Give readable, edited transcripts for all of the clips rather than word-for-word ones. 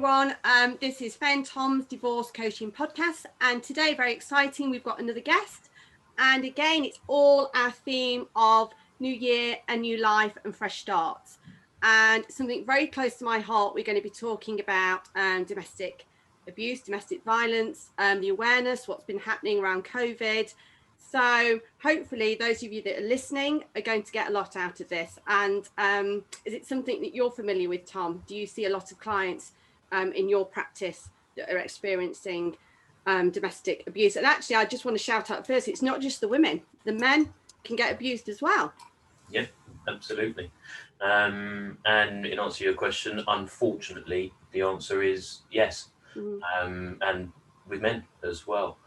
everyone. This is Fay and Tom's Divorce Coaching Podcast, and today, very exciting, we've got another guest. And again, it's all our theme of new year, a new life and fresh starts. And something very close to my heart, we're going to be talking about domestic abuse, domestic violence, the awareness, what's been happening around COVID. So hopefully those of you that are listening are going to get a lot out of this. And is it something that you're familiar with, Tom? Do you see a lot of clients in your practice that are experiencing domestic abuse? And actually, I just want to shout out first, it's not just the women, the men can get abused as well. Yeah, absolutely. And in answer to your question, unfortunately, the answer is yes. And with men as well.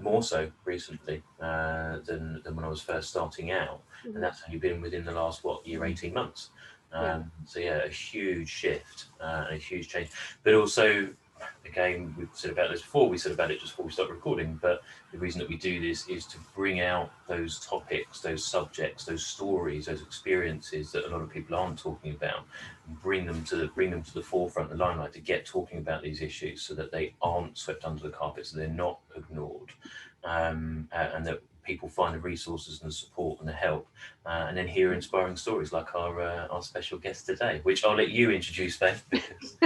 More so recently than when I was first starting out, and that's only been within the last year, 18 months. So yeah, a huge shift and a huge change. But also, again, we've said about this before. We said about it just before we start recording. But the reason that we do this is to bring out those topics, those subjects, those stories, those experiences that a lot of people aren't talking about, and bring them to the forefront, the limelight, to get talking about these issues, so that they aren't swept under the carpet, so they're not ignored, and that people find the resources and the support and the help, and then hear inspiring stories like our special guest today, which I'll let you introduce, Faith. Because...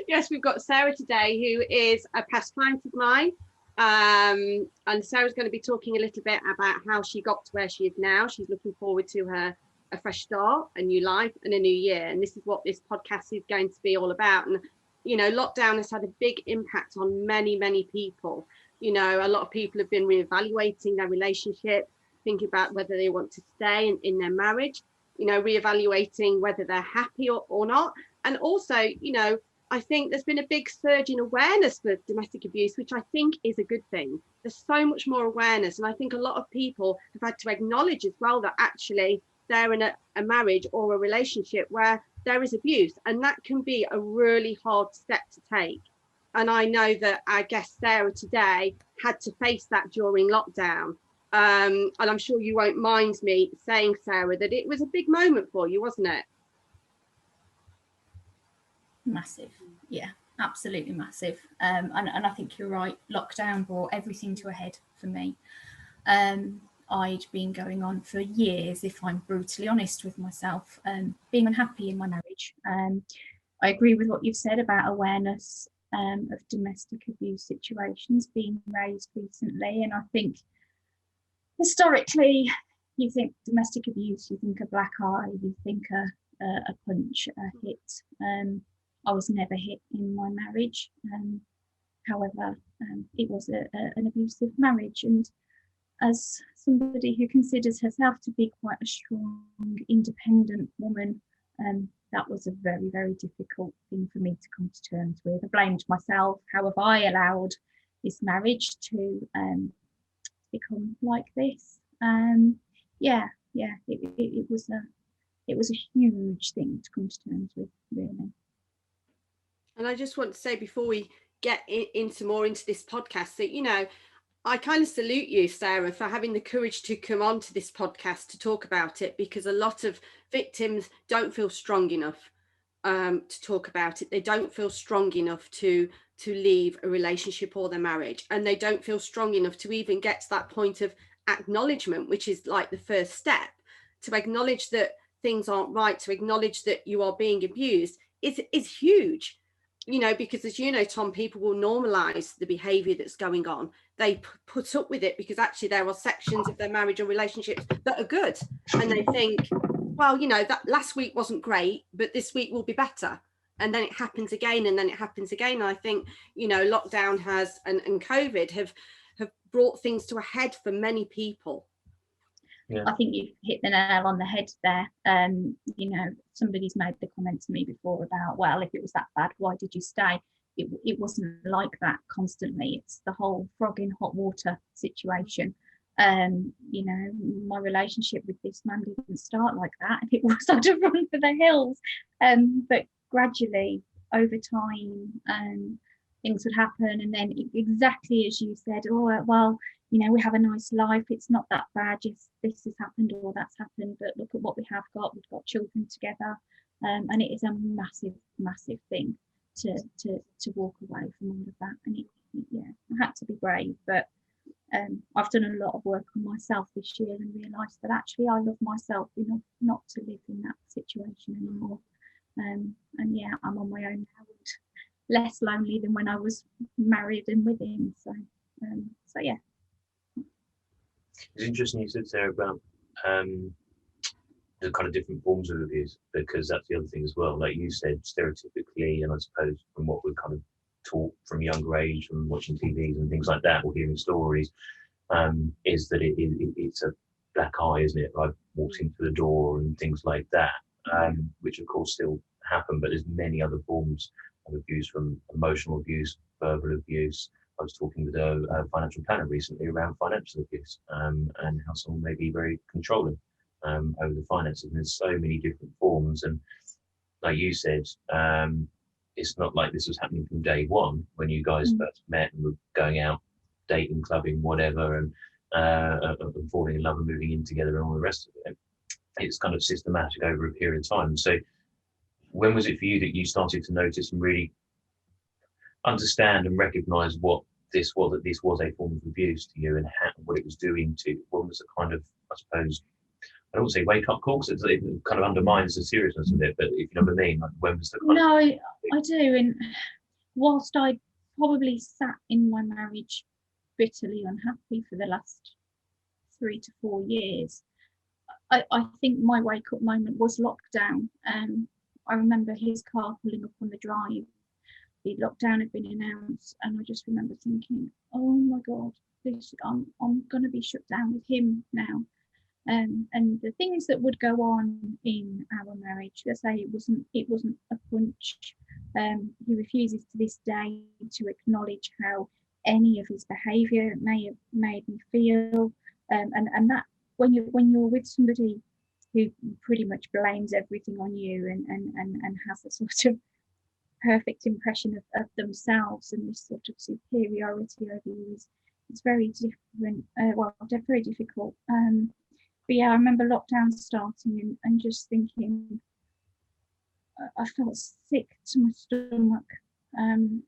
Yes, we've got Sarah today, who is a past client of mine. And Sarah's going to be talking a little bit about how she got to where she is now. She's looking forward to a fresh start, a new life and a new year. And this is what this podcast is going to be all about. And, you know, lockdown has had a big impact on many, many people. You know, a lot of people have been reevaluating their relationship, thinking about whether they want to stay in their marriage, you know, reevaluating whether they're happy or not. And also, you know, I think there's been a big surge in awareness for domestic abuse, which I think is a good thing. There's so much more awareness. And I think a lot of people have had to acknowledge as well that actually they're in a marriage or a relationship where there is abuse. And that can be a really hard step to take. And I know that our guest Sarah today had to face that during lockdown. And I'm sure you won't mind me saying, Sarah, that it was a big moment for you, wasn't it? Massive, yeah, absolutely massive. And I think you're right, lockdown brought everything to a head for me. I'd been going on for years, if I'm brutally honest with myself, being unhappy in my marriage. I agree with what you've said about awareness of domestic abuse situations being raised recently, and I think historically you think domestic abuse, you think a black eye, you think a punch, a hit. I was never hit in my marriage. However, it was an abusive marriage. And as somebody who considers herself to be quite a strong, independent woman, that was a very, very difficult thing for me to come to terms with. I blamed myself. How have I allowed this marriage to become like this? It was a huge thing to come to terms with, really. And I just want to say, before we get into this podcast, that, you know, I kind of salute you, Sarah, for having the courage to come on to this podcast to talk about it, because a lot of victims don't feel strong enough to talk about it. They don't feel strong enough to leave a relationship or their marriage, and they don't feel strong enough to even get to that point of acknowledgement, which is like the first step, to acknowledge that things aren't right, to acknowledge that you are being abused is huge. You know, because as you know, Tom, people will normalize the behavior that's going on. They put up with it because actually there are sections of their marriage or relationships that are good. And they think, well, you know, that last week wasn't great, but this week will be better. And then it happens again, and then it happens again. And I think, you know, lockdown has and COVID have brought things to a head for many people. Yeah. I think you've hit the nail on the head there. You know, somebody's made the comment to me before about, well, if it was that bad, why did you stay? It wasn't like that constantly. It's the whole frog in hot water situation. You know, my relationship with this man didn't start like that. It was I'd have run for the hills. But gradually, over time, things would happen, and then exactly as you said, oh well, you know, we have a nice life, it's not that bad, just this has happened or that's happened, but look at what we have got, we've got children together, and it is a massive thing. to walk away from all of that. And I had to be brave, but I've done a lot of work on myself this year and realised that actually I love myself enough not to live in that situation anymore. And yeah, I'm on my own now, and less lonely than when I was married and with him. So yeah. It's interesting you said, Sarah, about the kind of different forms of abuse, because that's the other thing as well. Like you said, stereotypically, and I suppose from what we're kind of taught from a younger age, from watching TVs and things like that, or hearing stories, is that it's a black eye, isn't it? Like walked into the door and things like that, which of course still happen, but there's many other forms of abuse, from emotional abuse, verbal abuse. I was talking with a financial planner recently around financial abuse, and how someone may be very controlling over the finances. And there's so many different forms. And like you said, it's not like this was happening from day one when you guys first met and were going out, dating, clubbing, whatever, and falling in love and moving in together and all the rest of it. It's kind of systematic over a period of time. So when was it for you that you started to notice and really understand and recognize what this was, that this was a form of abuse to you, and what it was doing to, what was the kind of, I suppose, I don't want to say wake up call, because it kind of undermines the seriousness of it, but if you know what I mean, like when was the kind No, I do. And whilst I probably sat in my marriage bitterly unhappy for the last 3 to 4 years, I think my wake up moment was lockdown. I remember his car pulling up on the drive. The lockdown had been announced, and I just remember thinking, oh my God, I'm going to be shut down with him now. And the things that would go on in our marriage, let's say it wasn't a punch. He refuses to this day to acknowledge how any of his behaviour may have made me feel, and that when you're with somebody who pretty much blames everything on you and has a sort of perfect impression of themselves and this sort of superiority over you, it's very different. Very difficult. But yeah, I remember lockdown starting and just thinking, I felt sick to my stomach, and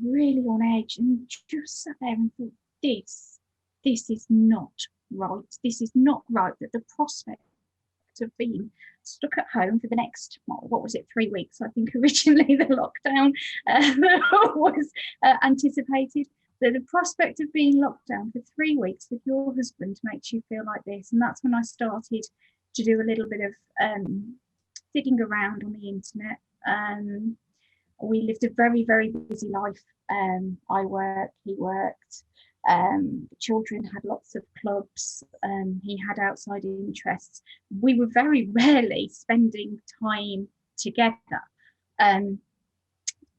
really on edge, and just sat there and thought, this is not right. This is not right. That the prospect of being stuck at home for the next, what was it, 3 weeks? I think originally the lockdown was anticipated. That the prospect of being locked down for 3 weeks with your husband makes you feel like this. And that's when I started to do a little bit of digging around on the internet. We lived a very, very busy life. I worked, he worked. The children had lots of clubs. He had outside interests. We were very rarely spending time together.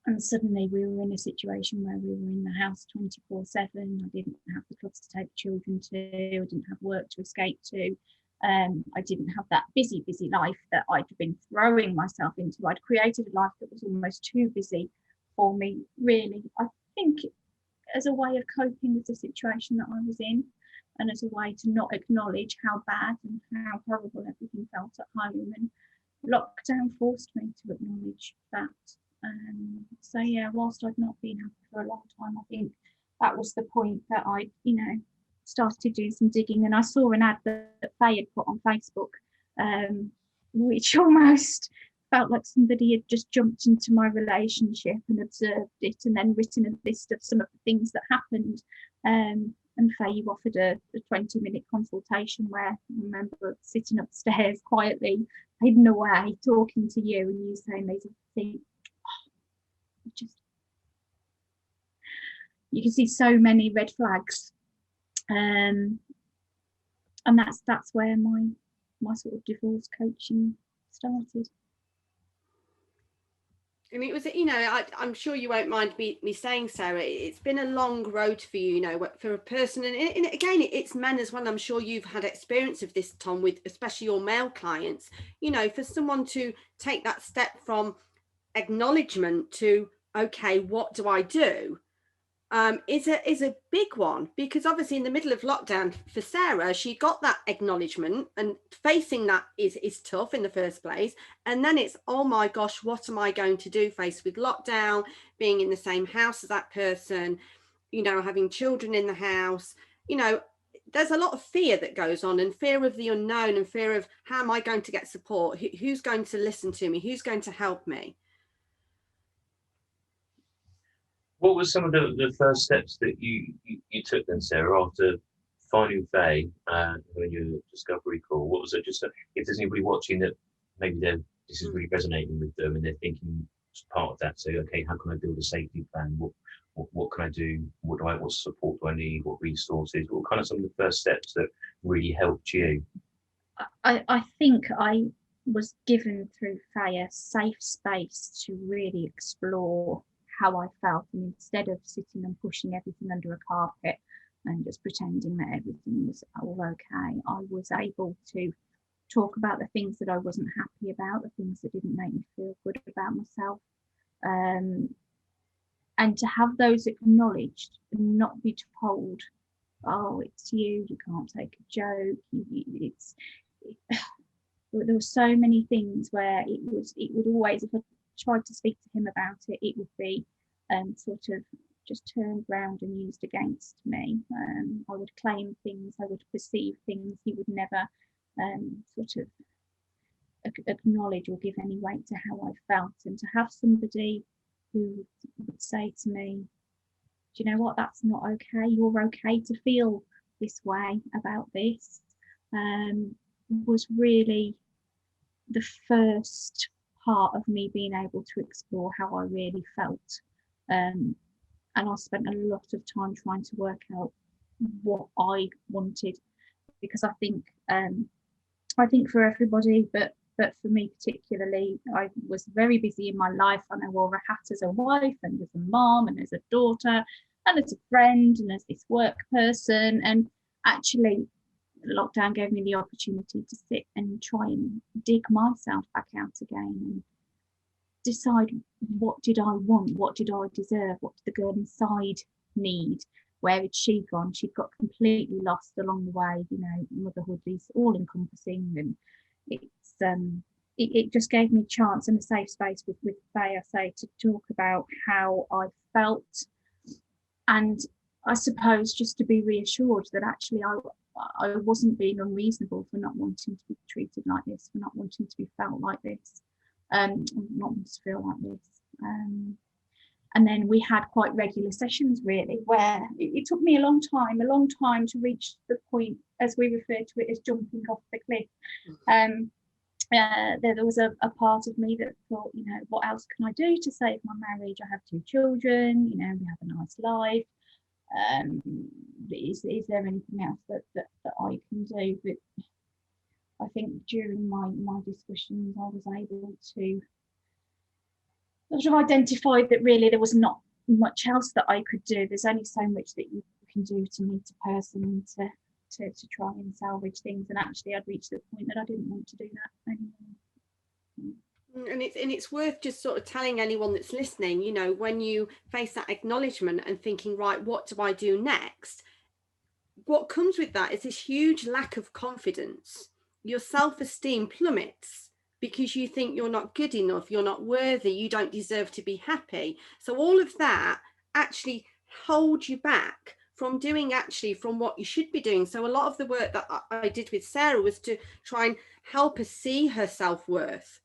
And suddenly we were in a situation where we were in the house 24/7. I didn't have the clubs to take the children to. I didn't have work to escape to. I didn't have that busy life that I'd been throwing myself into. I'd created a life that was almost too busy for me, really. I think as a way of coping with the situation that I was in, and as a way to not acknowledge how bad and how horrible everything felt at home. And lockdown forced me to acknowledge that. So yeah, whilst I'd not been happy for a long time, I think that was the point that I, started to do some digging, and I saw an ad that Fay had put on Facebook, which almost felt like somebody had just jumped into my relationship and observed it and then written a list of some of the things that happened. And Fay, you offered a 20-minute consultation where I remember sitting upstairs quietly, hidden away, talking to you, and you saying these things. You can see so many red flags, and that's where my sort of divorce coaching started. I mean, it was, I'm sure you won't mind me saying, Sarah, it's been a long road for you, for a person, and again, it's men as well. I'm sure you've had experience of this, Tom, with especially your male clients, for someone to take that step from acknowledgement to, okay, what do I do? is a big one, because obviously in the middle of lockdown for Sarah, she got that acknowledgement, and facing that is tough in the first place. And then it's, oh my gosh, what am I going to do faced with lockdown, being in the same house as that person, you know, having children in the house, you know, there's a lot of fear that goes on, and fear of the unknown, and fear of how am I going to get support, who's going to listen to me, who's going to help me. What were some of the first steps that you took then, Sarah, after finding Fay, when your discovery call? What was it? Just if there's anybody watching that maybe this is really resonating with them, and they're thinking as part of that, so okay, how can I build a safety plan? What can I do? What support do I need? What resources? What kind of some of the first steps that really helped you? I think I was given through Fay a safe space to really explore how I felt, and instead of sitting and pushing everything under a carpet and just pretending that everything was all okay, I was able to talk about the things that I wasn't happy about, the things that didn't make me feel good about myself, and to have those acknowledged and not be told, oh, it's you can't take a joke. There were so many things where it would always, if I tried to speak to him about it, it would be sort of just turned round and used against me. I would claim things, I would perceive things. He would never sort of acknowledge or give any weight to how I felt. And to have somebody who would say to me, do you know what, that's not okay, you're okay to feel this way about this, was really the first part of me being able to explore how I really felt. And I spent a lot of time trying to work out what I wanted, because I think for everybody, but for me particularly, I was very busy in my life, and I wore a hat as a wife and as a mom and as a daughter and as a friend and as this work person. And actually lockdown gave me the opportunity to sit and try and dig myself back out again and decide, what did I want, what did I deserve, what did the girl inside need, where had she gone? She'd got completely lost along the way. You know, motherhood is all encompassing, and it just gave me a chance and a safe space with Fay, I say, to talk about how I felt, and I suppose just to be reassured that actually I wasn't being unreasonable for not wanting to be treated like this, for not wanting to be felt like this, not wanting to feel like this. And then we had quite regular sessions, really, where it took me a long time to reach the point, as we refer to it, as jumping off the cliff. There was a part of me that thought, you know, what else can I do to save my marriage? I have 2 children, you know, we have a nice life. Is there anything else that I can do? But I think during my discussions, I was able to sort of identify that really there was not much else that I could do. There's only so much that you can do to meet a person and to try and salvage things. And actually, I'd reached the point that I didn't want to do that anymore. And it's worth just sort of telling anyone that's listening, you know, when you face that acknowledgement and thinking, right, what do I do next? What comes with that is this huge lack of confidence. Your self-esteem plummets because you think you're not good enough, you're not worthy, you don't deserve to be happy. So all of that actually holds you back from doing from what you should be doing. So a lot of the work that I did with Sarah was to try and help her see her self-worth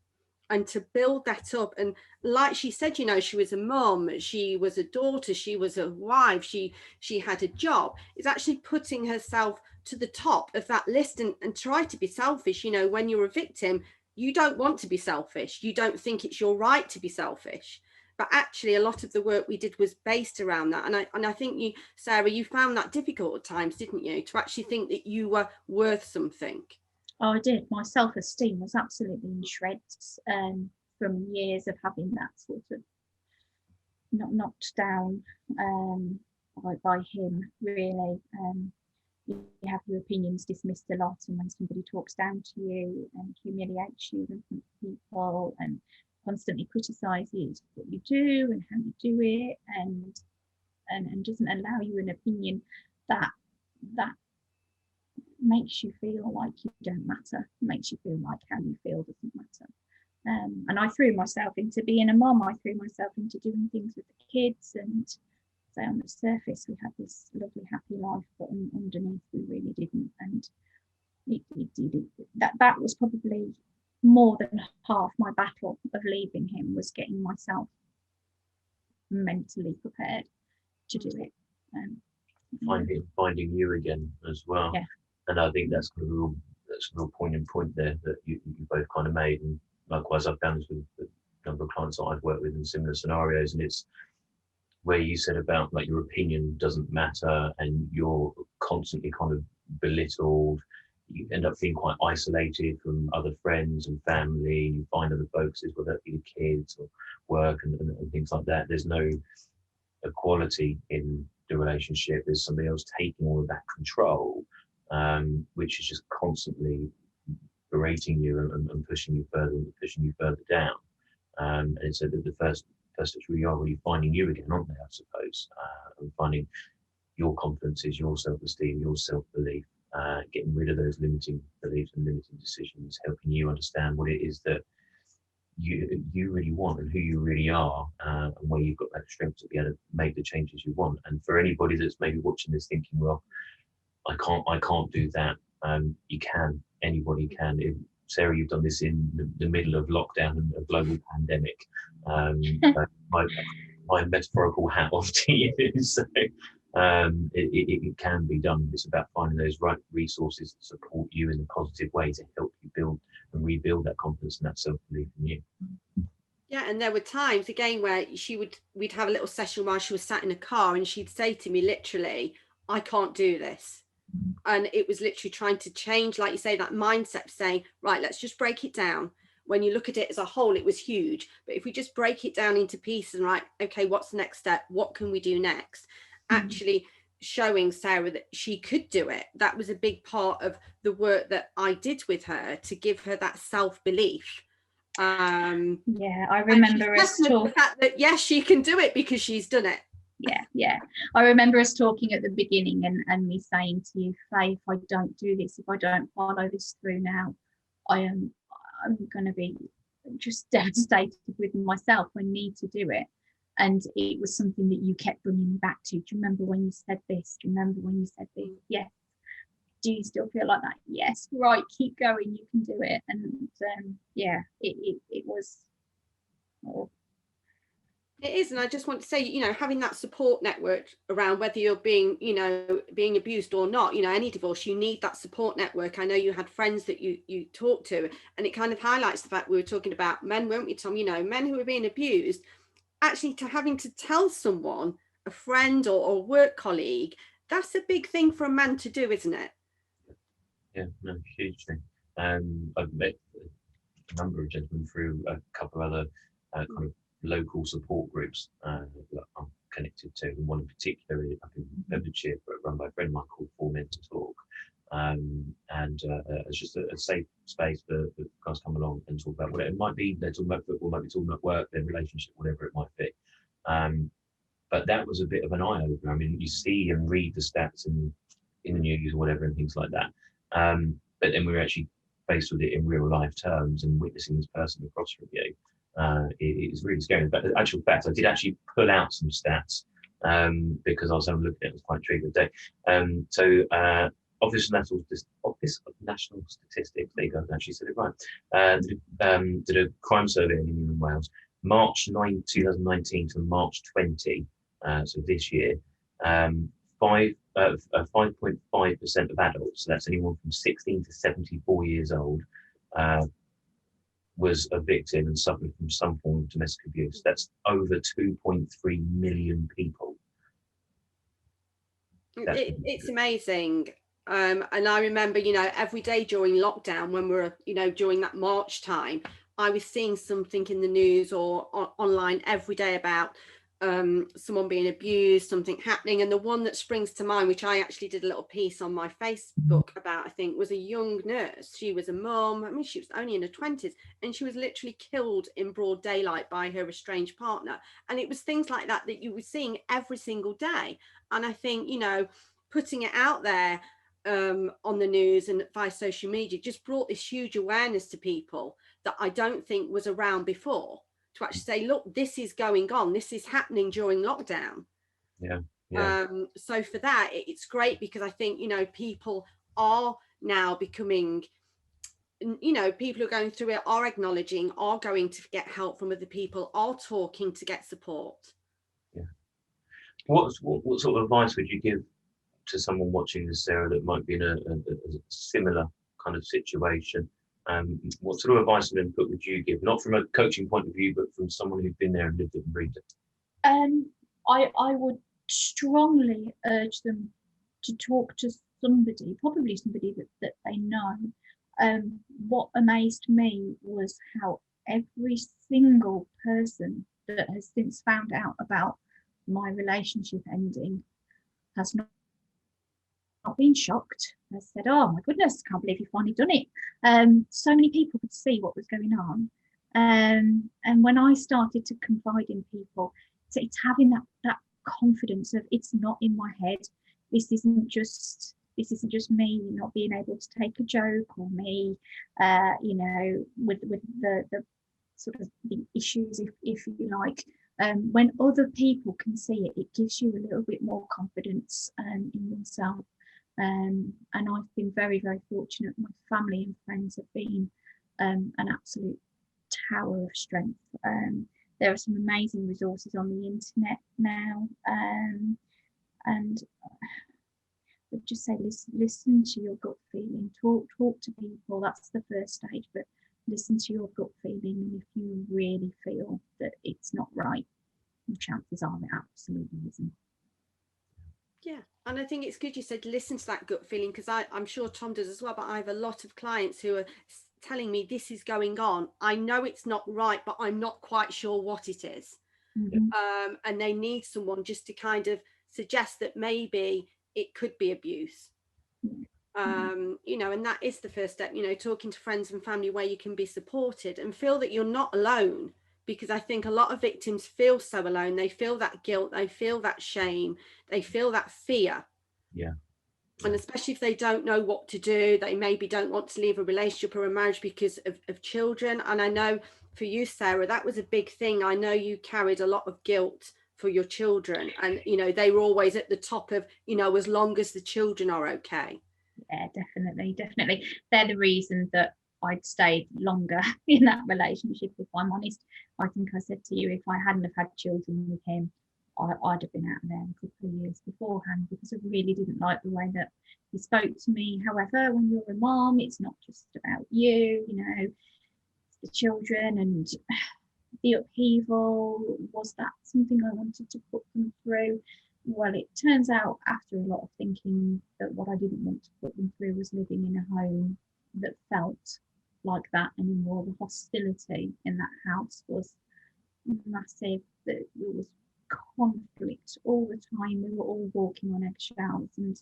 and to build that up. And like she said, you know, she was a mum, she was a daughter, she was a wife, she had a job. It's actually putting herself to the top of that list and try to be selfish. You know, when you're a victim, you don't want to be selfish. You don't think it's your right to be selfish. But actually, a lot of the work we did was based around that. And I think you, Sarah, you found that difficult at times, didn't you? To actually think that you were worth something. Oh, I did. My self-esteem was absolutely in shreds from years of having that sort of knocked down by him, really. You have your opinions dismissed a lot, and when somebody talks down to you and humiliates you in front of people and constantly criticises what you do and how you do it, and doesn't allow you an opinion that makes you feel like you don't matter, makes you feel like how you feel doesn't matter. And I threw myself into being a mom. I threw myself into doing things with the kids, and so on the surface we had this lovely happy life, but underneath we really didn't. And that was probably more than half my battle of leaving him, was getting myself mentally prepared to do it. Finding you again as well. Yeah. And I think that's kind of a real poignant point there that you both kind of made. And likewise, I've found this with the number of clients that I've worked with in similar scenarios, and it's where you said about like your opinion doesn't matter and you're constantly kind of belittled. You end up feeling quite isolated from other friends and family. You find other focuses, whether it be kids or work and things like that. There's no equality in the relationship. There's somebody else taking all of that control, which is just constantly berating you and pushing you further down. And so the first steps really are really finding you again, aren't they? I suppose, and finding your confidences, your self-esteem, your self-belief. Getting rid of those limiting beliefs and limiting decisions, helping you understand what it is that you really want and who you really are, and where you've got that strength to be able to make the changes you want. And for anybody that's maybe watching this thinking, well, I can't do that. You can. Anybody can. Sarah, you've done this in the middle of lockdown and a global pandemic. My metaphorical hat off to you. So, it can be done. It's about finding those right resources to support you in a positive way to help you build and rebuild that confidence and that self-belief in you. Yeah, and there were times again where we'd have a little session while she was sat in a car, and she'd say to me literally, I can't do this. And it was literally trying to change, like you say, that mindset, saying, right, let's just break it down. When you look at it as a whole, it was huge. But if we just break it down into pieces and right, okay, what's the next step? What can we do next? Actually showing Sarah that she could do it. That was a big part of the work that I did with her, to give her that self-belief. Yeah, I remember us talking. The fact that yes, she can do it because she's done it. Yeah. I remember us talking at the beginning and me saying to you, Faye, if I don't do this, if I don't follow this through now, I'm going to be just devastated with myself. I need to do it. And it was something that you kept bringing me back to. Do you remember when you said this? Do you remember when you said this? Yes. Do you still feel like that? Yes. Right. Keep going. You can do it. And it was. Oh. It is, and I just want to say, having that support network around, whether you're being abused or not, any divorce, you need that support network. I know you had friends that you talked to, and it kind of highlights the fact we were talking about men, weren't we, Tom? Men who are being abused, actually to having to tell someone, a friend or a work colleague, that's a big thing for a man to do, isn't it? Yeah, no, huge thing. I've met a number of gentlemen through a couple of other kind of local support groups that I'm connected to, and one in particular up in Bedfordshire, run by a friend of mine called For Men to Talk. It's just a safe space for guys to come along and talk about whatever it might be. They're talking about football, might be talking about work, their relationship, whatever it might be. But that was a bit of an eye-opener. I mean, you see and read the stats in the news or whatever and things like that. But then we were actually faced with it in real life terms and witnessing this person across from you. It is really scary. But the actual fact, I did actually pull out some stats because I was having a look at it. It was quite intriguing today. Office of National Statistics, there you go, I actually said it right, did a crime survey in England and Wales, March 9, 2019 to March 20, so this year, 5.5% of adults, so that's anyone from 16 to 74 years old, was a victim and suffered from some form of domestic abuse. That's over 2.3 million people. It's amazing. And I remember, every day during lockdown, when we were, during that March time, I was seeing something in the news or online every day about someone being abused, something happening. And the one that springs to mind, which I actually did a little piece on my Facebook about, I think, was a young nurse. She was a mum. I mean, she was only in her 20s, and she was literally killed in broad daylight by her estranged partner. And it was things like that that you were seeing every single day. And I think, you know, putting it out there on the news and via social media just brought this huge awareness to people that I don't think was around before, to actually say, look, this is going on, this is happening during lockdown. So for that, it's great, because I think, you know, people are now becoming, you know, people who are going through it are acknowledging, are going to get help from other people, are talking to get support. What sort of advice would you give to someone watching this, Sarah, that might be in a similar kind of situation? What sort of advice and input would you give, not from a coaching point of view, but from someone who's been there and lived it and breathed it? I would strongly urge them to talk to somebody, probably somebody that they know. What amazed me was how every single person that has since found out about my relationship ending has not been shocked, has said, oh my goodness, can't believe you finally done it. So many people could see what was going on. And when I started to confide in people, it's having that confidence of, it's not in my head. This isn't just me not being able to take a joke, or me, you know, with the sort of the issues, if you like. When other people can see it, it gives you a little bit more confidence in yourself. And I've been very, very fortunate. My family and friends have been an absolute tower of strength. There are some amazing resources on the internet now, and I would just say, listen to your gut feeling. Talk to people. That's the first stage, but listen to your gut feeling. And if you really feel that it's not right, the chances are it absolutely isn't. Yeah, and I think it's good you said listen to that gut feeling, because I'm sure Tom does as well, but I have a lot of clients who are telling me this is going on. I know it's not right, but I'm not quite sure what it is. Mm-hmm. And they need someone just to kind of suggest that maybe it could be abuse. Mm-hmm. You know, and that is the first step, you know, talking to friends and family where you can be supported and feel that you're not alone. Because I think a lot of victims feel so alone. They feel that guilt, they feel that shame, they feel that fear. Yeah. And especially if they don't know what to do, they maybe don't want to leave a relationship or a marriage because of children. And I know for you, Sarah, that was a big thing. I know you carried a lot of guilt for your children, and, you know, they were always at the top of, you know, as long as the children are okay. Yeah, definitely. They're the reason that I'd stayed longer in that relationship, if I'm honest. I think I said to you, if I hadn't have had children with him, I'd have been out there a couple of years beforehand, because I really didn't like the way that he spoke to me. However, when you're a mom, it's not just about you, you know, it's the children and the upheaval. Was that something I wanted to put them through? Well, it turns out after a lot of thinking that what I didn't want to put them through was living in a home that felt like that anymore. The hostility in that house was massive. There was conflict all the time. We were all walking on eggshells, and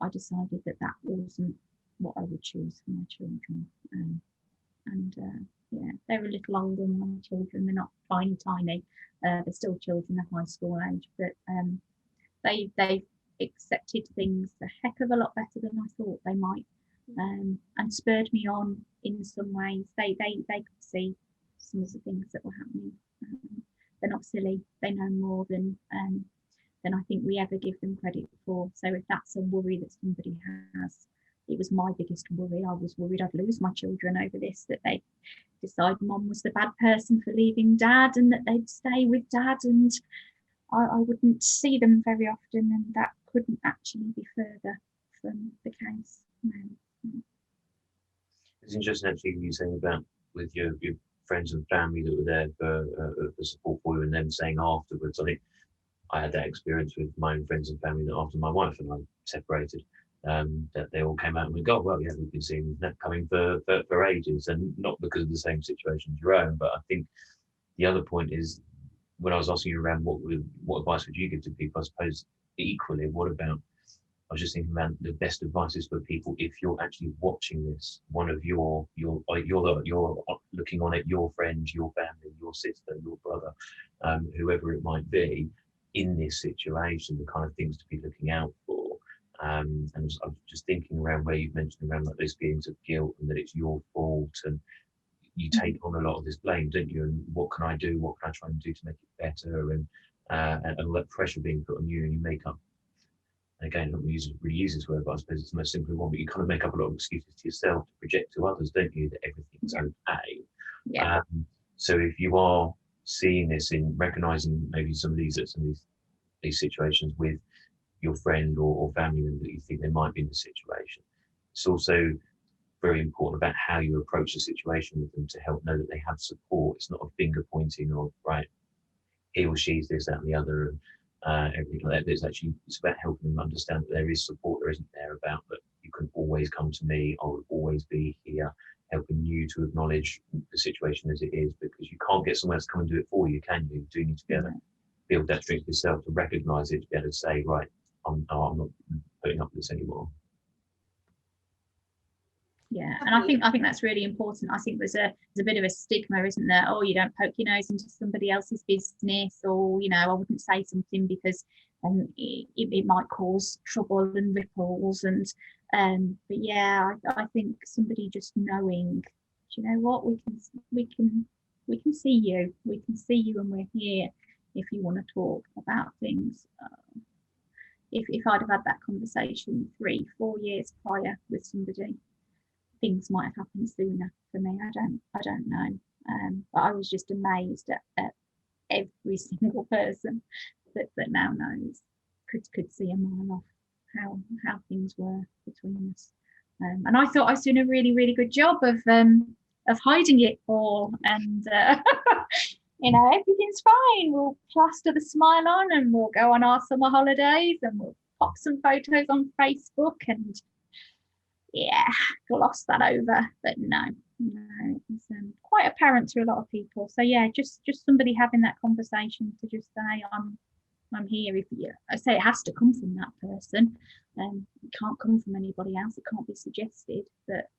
I decided that wasn't what I would choose for my children. Yeah, they're a little older than my children. They're not tiny. They're still children, they're high school age, but they've accepted things a heck of a lot better than I thought they might, and spurred me on in some ways. They could see some of the things that were happening. They're not silly. They know more than I think we ever give them credit for. So if that's a worry that somebody has, it was my biggest worry. I was worried I'd lose my children over this, that they'd decide mom was the bad person for leaving dad, and that they'd stay with dad, and I wouldn't see them very often, and that couldn't actually be further from the case. It's interesting actually you saying about with your friends and family that were there for support for you, and them saying afterwards. I think I had that experience with my own friends and family that after my wife and I separated, that they all came out and went, "Oh well, yeah, we've been seeing that coming for ages," and not because of the same situation as your own. But I think the other point is when I was asking you around what advice would you give to people, I suppose equally, what about, I was just thinking about the best advice is for people if you're actually watching this, one of you're looking on at your friend, your family, your sister, your brother, whoever it might be, in this situation, the kind of things to be looking out for. And I was just thinking around where you've mentioned around like those feelings of guilt and that it's your fault, and you take on a lot of this blame, don't you? And what can I do? What can I try and do to make it better? And all that pressure being put on you, and you make up. Again, I don't really use this word, but I suppose it's the most simple one. But you kind of make up a lot of excuses to yourself to project to others, don't you? That everything's okay. Yeah. So if you are seeing this, in recognizing maybe some of these situations with your friend or family member that you think they might be in the situation, it's also very important about how you approach the situation with them to help know that they have support. It's not a finger pointing of, right, he or she's this, that, and the other, and everything like that. It's about helping them understand that there is support, there isn't there about that you can always come to me, I will always be here, helping you to acknowledge the situation as it is, because you can't get someone else to come and do it for you, can you? You do need to be able to build that strength yourself, to recognise it, to be able to say, right, I'm not putting up with this anymore. Yeah, and I think that's really important. I think there's a bit of a stigma, isn't there? Oh, you don't poke your nose into somebody else's business, or I wouldn't say something because it might cause trouble and ripples. And but yeah, I think somebody just knowing, do you know what, we can see you, and we're here if you want to talk about things. If I'd have had that conversation 3-4 years prior with somebody, things might have happened sooner for me. I don't know. But I was just amazed at every single person that now knows, could see a mile off how things were between us. And I thought I was doing a really, really good job of hiding it all. And everything's fine. We'll plaster the smile on, and we'll go on our summer holidays, and we'll pop some photos on Facebook and gloss that over. But no, it's quite apparent to a lot of people. So yeah, just somebody having that conversation to just say, I'm here. If I say it has to come from that person, it can't come from anybody else. It can't be suggested. But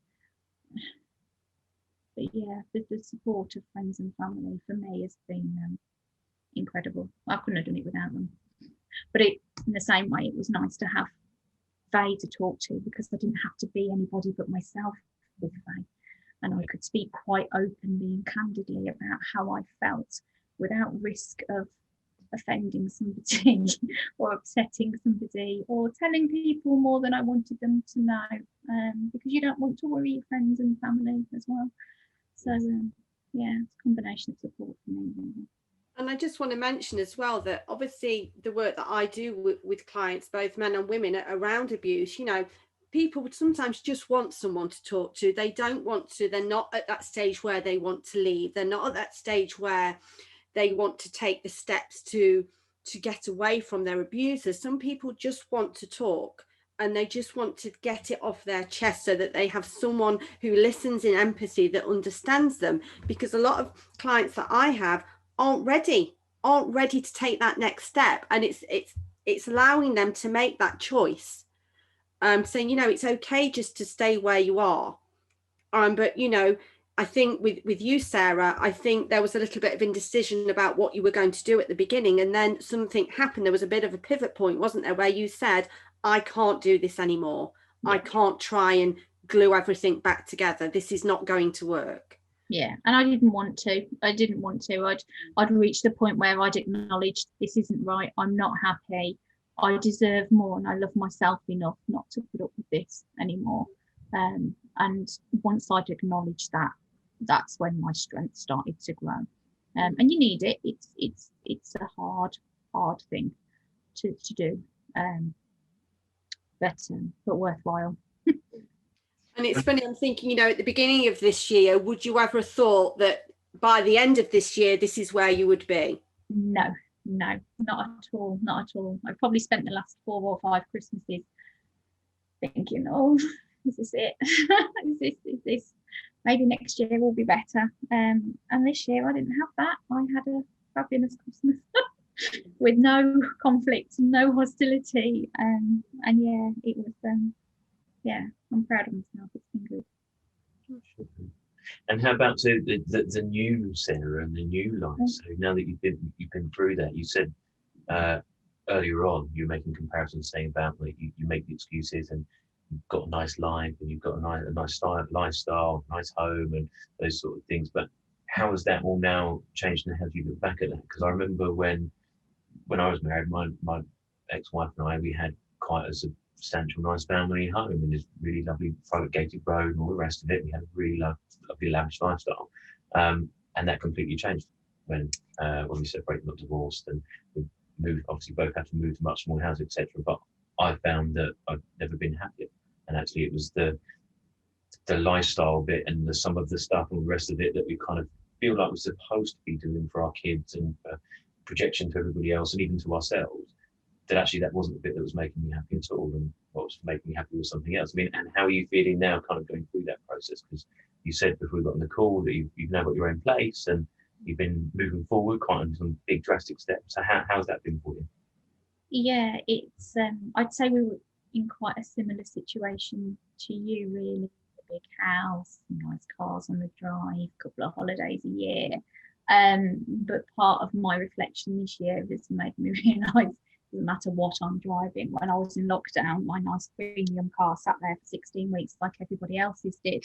yeah, the support of friends and family for me has been incredible. I couldn't have done it without them. But in the same way, it was nice to have Fay to talk to, because I didn't have to be anybody but myself with Fay, and I could speak quite openly and candidly about how I felt without risk of offending somebody or upsetting somebody or telling people more than I wanted them to know, because you don't want to worry your friends and family as well. So yeah, it's a combination of support for me, really. And I just want to mention as well that obviously the work that I do with clients, both men and women, around abuse, people would sometimes just want someone to talk to. They don't want to, they're not at that stage where they want to leave. They're not at that stage where they want to take the steps to get away from their abusers. Some people just want to talk, and they just want to get it off their chest so that they have someone who listens in empathy, that understands them. Because a lot of clients that I have aren't ready to take that next step, and it's allowing them to make that choice, saying it's okay just to stay where you are, but I think with you, Sarah, I think there was a little bit of indecision about what you were going to do at the beginning, and then something happened. There was a bit of a pivot point, wasn't there, where you said, I can't do this anymore. I can't try and glue everything back together. This is not going to work. Yeah, and I didn't want to. I'd reached the point where I'd acknowledged, this isn't right. I'm not happy. I deserve more, and I love myself enough not to put up with this anymore. And once I'd acknowledged that, that's when my strength started to grow. And you need it. It's a hard thing to do, but worthwhile. And it's funny, I'm thinking, at the beginning of this year, would you ever have thought that by the end of this year, this is where you would be? No, not at all. I've probably spent the last 4 or 5 Christmases thinking, oh, is this it? is this maybe next year will be better? And this year I didn't have that. I had a fabulous Christmas with no conflict, no hostility, and yeah, it was yeah, I'm proud of myself. It's been good. And how about the new Sarah and the new life? So now that you've been through that, you said earlier on you were making comparisons, saying about like you make the excuses and you've got a nice life and you've got a nice style, lifestyle, nice home and those sort of things. But how has that all now changed, and how do you look back at that? Because I remember when I was married, my ex-wife and I, we had quite a substantial, nice family home in this really lovely private gated road and all the rest of it. We had a really lovely lavish lifestyle, and that completely changed when we separated, not divorced, and we moved. Obviously, both had to move to much smaller houses, etc. But I found that I've never been happier, and actually, it was the lifestyle bit and some of the stuff and the rest of it that we kind of feel like we're supposed to be doing for our kids and projection to everybody else and even to ourselves, that actually that wasn't the bit that was making me happy at all, and what was making me happy was something else. I mean, and how are you feeling now kind of going through that process? Because you said before we got on the call that you've now got your own place and you've been moving forward quite on some big drastic steps. So how's that been for you? Yeah, it's I'd say we were in quite a similar situation to you, really. A big house, nice cars on the drive, a couple of holidays a year. But part of my reflection this year has made me realise it doesn't matter what I'm driving. When I was in lockdown, my nice premium car sat there for 16 weeks like everybody else's did.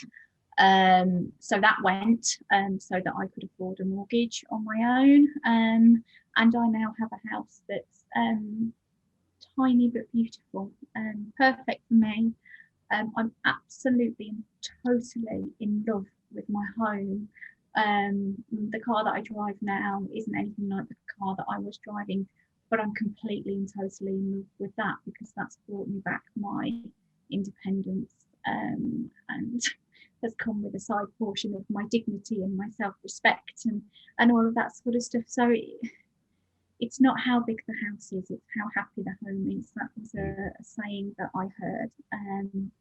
So that went so that I could afford a mortgage on my own. And I now have a house that's tiny but beautiful, perfect for me. I'm absolutely and totally in love with my home. The car that I drive now isn't anything like the car that I was driving, but I'm completely and totally in love with that because that's brought me back my independence, and has come with a side portion of my dignity and my self-respect and all of that sort of stuff. So it's not how big the house is, it's how happy the home is. That was a saying that I heard,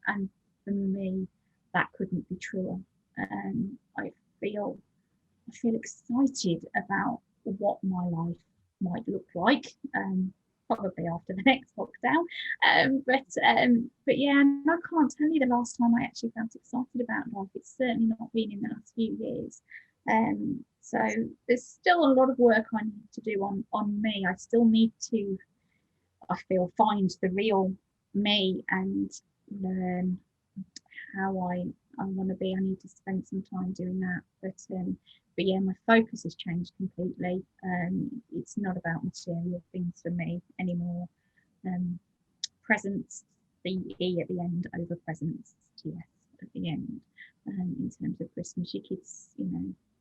and for me that couldn't be truer. I feel excited about what my life might look like, probably after the next lockdown, but yeah, and I can't tell you the last time I actually felt excited about life. It's certainly not been in the last few years. So there's still a lot of work I need to do on me. I still need to, I feel, find the real me and learn how I want to be. I need to spend some time doing that. But yeah, my focus has changed completely. It's not about material things for me anymore. Presents, the E at the end over presents, TS at the end. In terms of Christmas, your kids,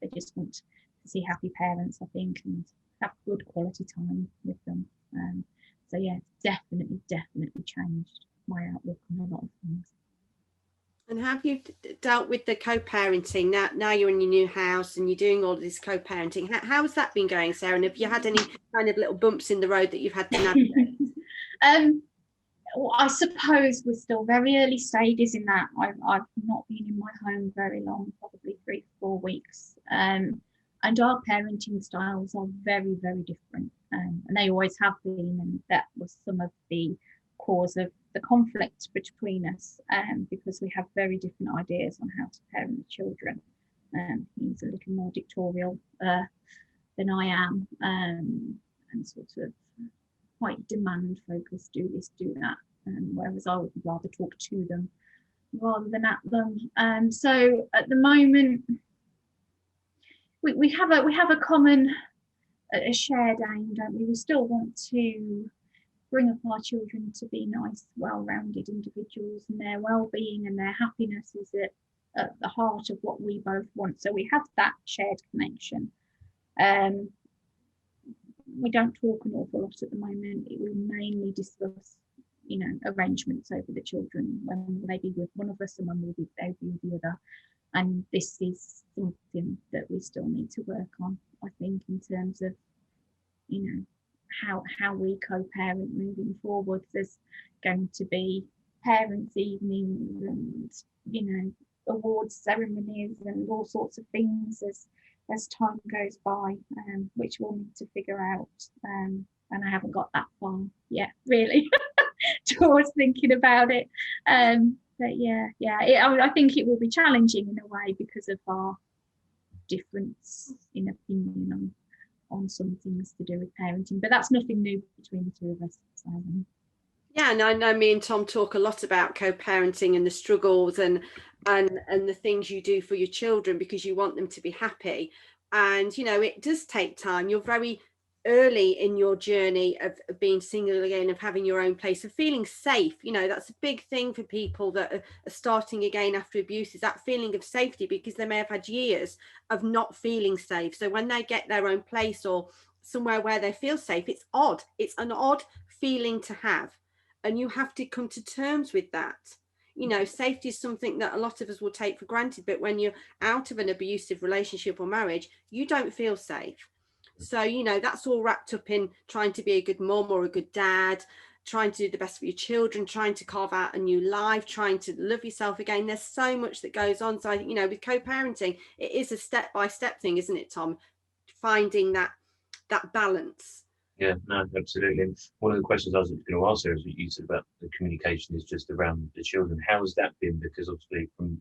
they just want to see happy parents, I think, and have good quality time with them. So yeah, definitely changed my outlook on a lot of things. And have you dealt with the co-parenting? Now you're in your new house and you're doing all of this co-parenting. How has that been going, Sarah? And have you had any kind of little bumps in the road that you've had to navigate? Well, I suppose we're still very early stages in that. I've not been in my home very long, probably 3 to 4 weeks. And our parenting styles are very, very different. And they always have been. And that was some of the cause of the conflict between us, because we have very different ideas on how to parent the children. He's a little more dictatorial than I am, and sort of quite demand focused, do this, do that, whereas I would rather talk to them rather than at them. So at the moment we have a common, a shared aim, don't we? We still want to bring up our children to be nice, well-rounded individuals, and their well-being and their happiness is at the heart of what we both want. So we have that shared connection. We don't talk an awful lot at the moment. We mainly discuss, arrangements over the children, when they be with one of us and when they be with the other. And this is something that we still need to work on, I think, in terms of, how we co-parent moving forward. There's going to be parents' evenings and, awards ceremonies and all sorts of things as time goes by, which we'll need to figure out. And I haven't got that far yet, really, towards thinking about it. But yeah, I think it will be challenging in a way because of our difference in opinion on some things to do with parenting. But that's nothing new between the two of us. So. Yeah, and I know me and Tom talk a lot about co-parenting and the struggles and the things you do for your children because you want them to be happy. And, you know, it does take time. You're very early in your journey of being single again, of having your own place, of feeling safe. You know, that's a big thing for people that are starting again after abuse, is that feeling of safety, because they may have had years of not feeling safe. So when they get their own place or somewhere where they feel safe, it's odd. It's an odd feeling to have. And you have to come to terms with that. You know, safety is something that a lot of us will take for granted, but when you're out of an abusive relationship or marriage, you don't feel safe. So, you know, that's all wrapped up in trying to be a good mom or a good dad, trying to do the best for your children, trying to carve out a new life, trying to love yourself again. There's so much that goes on. So I think, you know, with co-parenting, it is a step-by-step thing, isn't it, Tom? Finding that balance. Yeah, no, absolutely. And one of the questions I was going to ask there is what you said about the communication is just around the children. How has that been? Because obviously from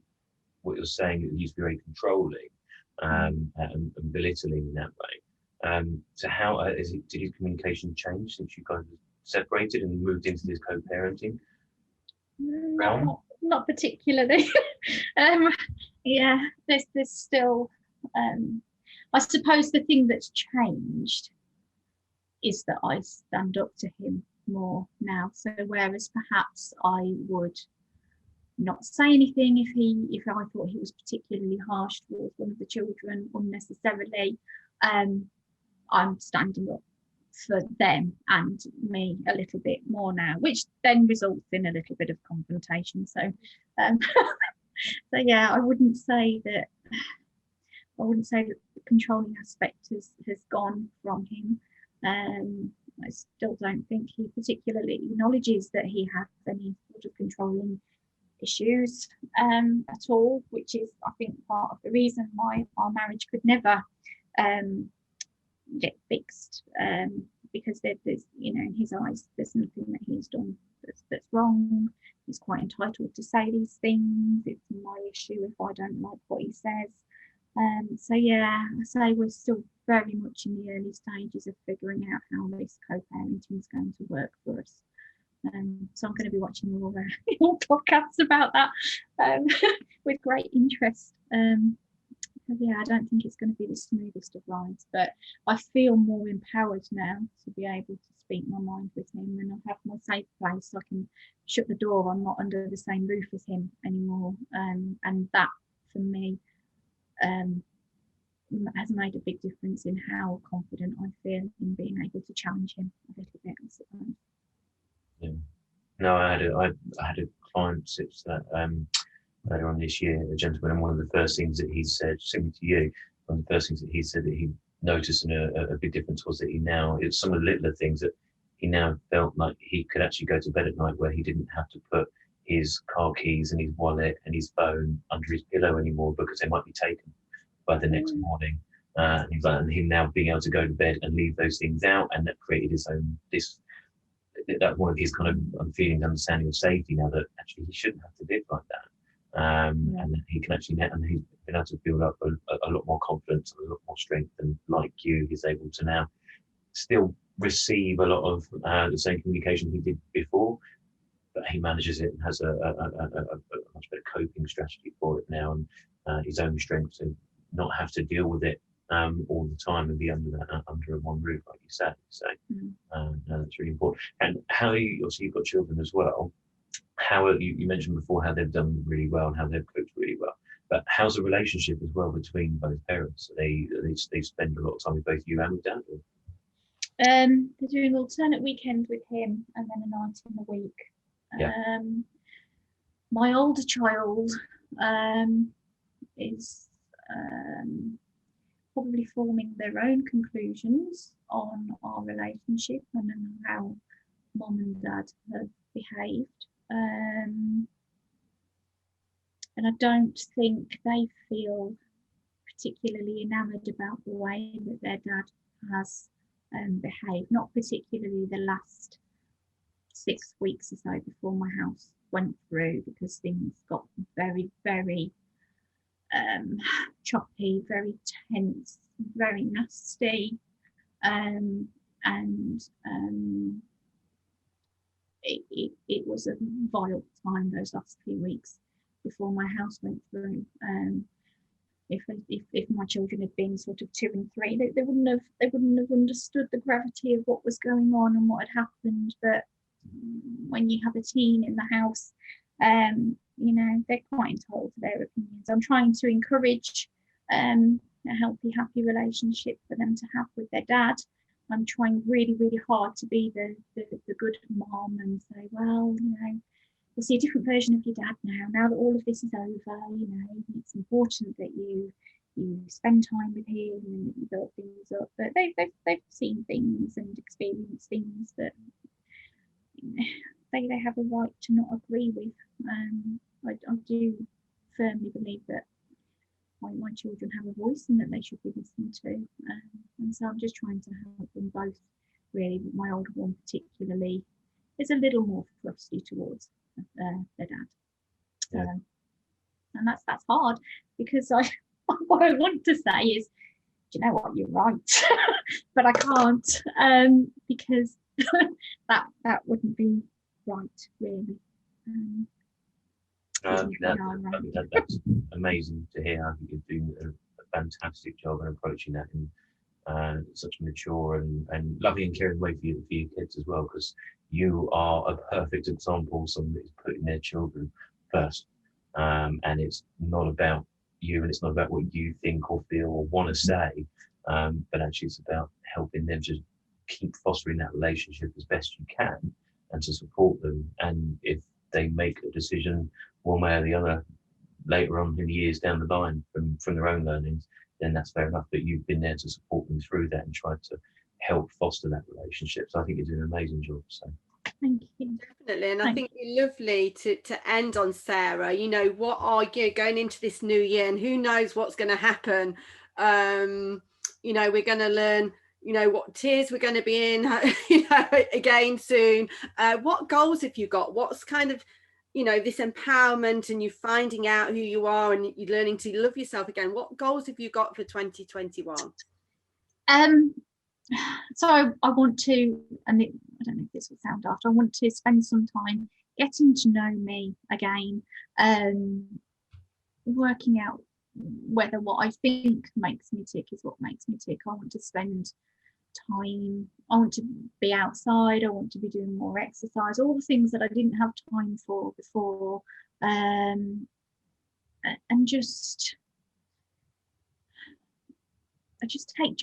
what you're saying, it used to be very controlling and belittling in that way. So how is it? Did your communication change since you guys separated and moved into this co-parenting realm? Not particularly. Yeah, there's still. I suppose the thing that's changed is that I stand up to him more now. So whereas perhaps I would not say anything if I thought he was particularly harsh towards one of the children unnecessarily, I'm standing up for them and me a little bit more now, which then results in a little bit of confrontation. So so yeah, I wouldn't say that the controlling aspect has gone from him. I still don't think he particularly acknowledges that he has any sort of controlling issues at all, which is, I think, part of the reason why our marriage could never get fixed, because there's, you know, in his eyes, there's nothing that he's done that's wrong. He's quite entitled to say these things. It's my issue if I don't like what he says. So yeah, I say we're still very much in the early stages of figuring out how this co-parenting is going to work for us. So I'm going to be watching all the podcasts about that with great interest. Yeah, I don't think it's going to be the smoothest of rides, but I feel more empowered now to be able to speak my mind with him, and I have my safe place. I can shut the door. I'm not under the same roof as him anymore, and that for me has made a big difference in how confident I feel in being able to challenge him a little bit, I suppose. Yeah. No, I had a client that earlier on this year, a gentleman, and one of the first things that he said, similar to you, one of the first things that he said that he noticed a big difference was that it's some of the littler things that he now felt like he could actually go to bed at night where he didn't have to put his car keys and his wallet and his phone under his pillow anymore because they might be taken by the next morning. And him now being able to go to bed and leave those things out, and that created his own that one of his kind of feelings, understanding of safety now, that actually he shouldn't have to live like that. And that he can actually, and he's been able to build up a lot more confidence, a lot more strength, and like you, he's able to now still receive a lot of the same communication he did before, but he manages it and has a much better coping strategy for it now, and his own strength to not have to deal with it all the time and be under one roof, like you said. So that's really important. And how obviously you've got children as well. How you mentioned before how they've done really well and how they've coped really well. But how's the relationship as well between both parents? They spend a lot of time with both you and with Dad? They're doing alternate weekend with him and then a night in the week. Yeah. My older child is probably forming their own conclusions on our relationship and on how Mum and Dad have behaved. And I don't think they feel particularly enamoured about the way that their dad has behaved, not particularly the last 6 weeks or so before my house went through, because things got very, very choppy, very tense, very nasty, and it was a vile time, those last few weeks before my house went through. If my children had been sort of 2 and 3, they wouldn't have understood the gravity of what was going on and what had happened. But when you have a teen in the house, you know, they're quite entitled to their opinions. I'm trying to encourage a healthy, happy relationship for them to have with their dad. I'm trying really, really hard to be the good mom and say, well, you know, you'll see a different version of your dad now that all of this is over. You know, it's important that you spend time with him and that you build things up. But they've seen things and experienced things that, you know, they have a right to not agree with. I do firmly believe that my children have a voice and that they should be listened to. And so I'm just trying to help them both, really. My older one particularly is a little more frosty towards their dad. Yeah. And that's hard, because what I want to say is, do you know what, you're right. But I can't, because that wouldn't be right, really. That's amazing to hear. I think you're doing a fantastic job in approaching that in such a mature and loving and caring way for your kids as well, because you are a perfect example of someone that is putting their children first. And it's not about you, and it's not about what you think or feel or want to say, but actually it's about helping them to keep fostering that relationship as best you can and to support them. And if they make a decision one way or the other later on in the years down the line from their own learnings, then that's fair enough. But you've been there to support them through that and tried to help foster that relationship. So I think you're doing an amazing job. So thank you. Definitely. And I think it's lovely to end on, Sarah. You know, what are you going into this new year, and who knows what's going to happen. You know, we're going to learn, you know, what tiers we're going to be in, you know, again soon. What goals have you got? What's kind of, you know, this empowerment and you finding out who you are and you're learning to love yourself again. What goals have you got for 2021? So I want to, and I don't know if this will sound daft, I want to spend some time getting to know me again, working out whether what I think makes me tick is what makes me tick. I want to spend time, I want to be outside, I want to be doing more exercise, all the things that I didn't have time for before, and just take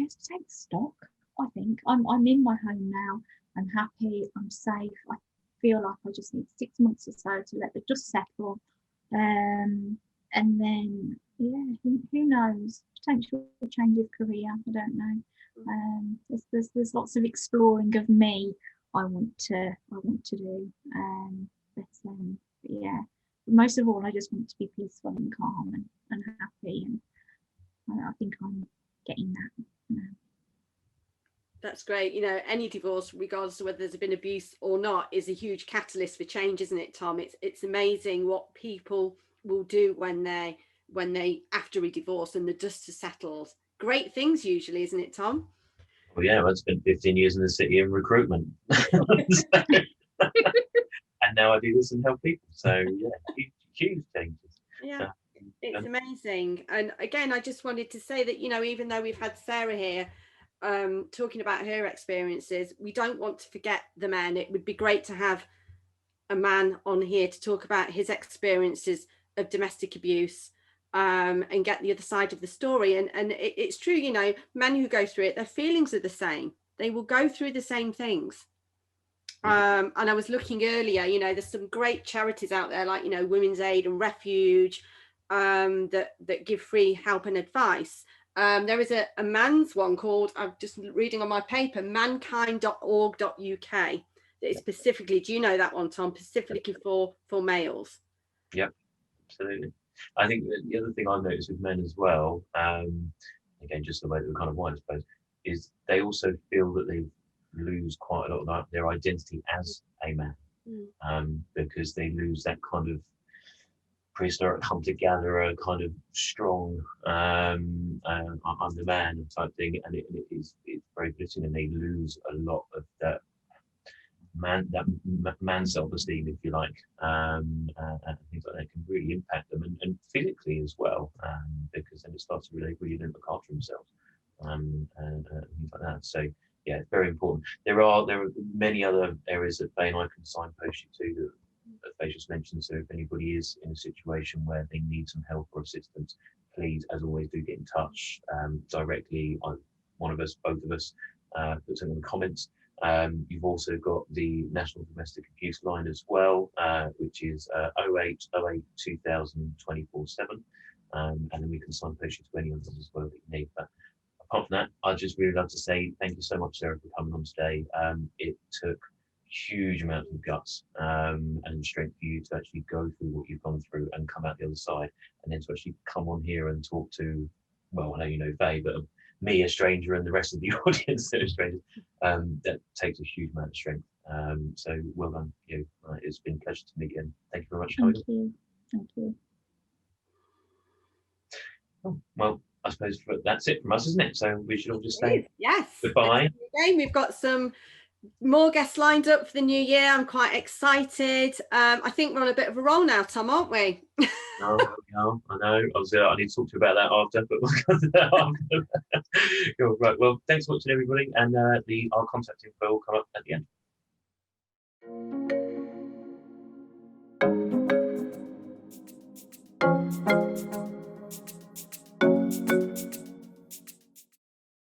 stock. I think I'm in my home now, I'm happy, I'm safe, I feel like I just need 6 months or so to let the dust settle, and then who knows, potential change of career, I don't know. There's lots of exploring of me I want to do, but yeah, most of all I just want to be peaceful and calm and happy, and I think I'm getting that now. That's great. You know, any divorce, regardless of whether there's been abuse or not, is a huge catalyst for change, isn't it, Tom? It's amazing what people will do when they after a divorce and the dust has settled. Great things usually, isn't it, Tom? Well, yeah, I spent 15 years in the city in recruitment. And now I do this and help people. So yeah, huge changes. Yeah, it's amazing. And again, I just wanted to say that, you know, even though we've had Sarah here talking about her experiences, we don't want to forget the men. It would be great to have a man on here to talk about his experiences of domestic abuse, and get the other side of the story. And it's true, you know, men who go through it, their feelings are the same. They will go through the same things. And I was looking earlier, you know, there's some great charities out there, like, you know, Women's Aid and Refuge, that give free help and advice. There is a man's one called, I'm just reading on my paper, mankind.org.uk. That is specifically, do you know that one, Tom? Specifically for males. Yep, absolutely. I think that the other thing I noticed with men as well, again, just the way that we're kind of wired, I suppose, is they also feel that they lose quite a lot of their identity as a man, because they lose that kind of prehistoric hunter-gatherer kind of strong I'm the man type thing, and it's very fitting, and they lose a lot of that man self-esteem, if you like, and things like that can really impact them, and physically as well, because then it starts to really don't look after themselves, and things like that. So yeah, it's very important. There are many other areas that Fay and I can signpost you to that Fay just mentioned. So if anybody is in a situation where they need some help or assistance, please, as always, do get in touch directly. One of us, both of us, put something in the comments. You've also got the National Domestic Abuse line as well, which is 0808 2000 24/7, and then we can signpost you to any others as well that you need. But apart from that, I'd just really love to say thank you so much, Sarah, for coming on today. It took huge amounts of guts and strength for you to actually go through what you've gone through and come out the other side, and then to actually come on here and talk to, well, I know you know Fay, but me, a stranger, and the rest of the audience that are strangers. That takes a huge amount of strength. So well done, you. It's been a pleasure to meet you, and thank you very much for coming. Thank you. Oh, well, I suppose that's it from us, isn't it? So we should all just say goodbye. Again, we've got some more guests lined up for the new year. I'm quite excited. I think we're on a bit of a roll now, Tom, aren't we? No, I know. I need to talk to you about that after, but we'll go to that after. Cool, right. Well, thanks for watching, everybody, and our contact info will come up at the end.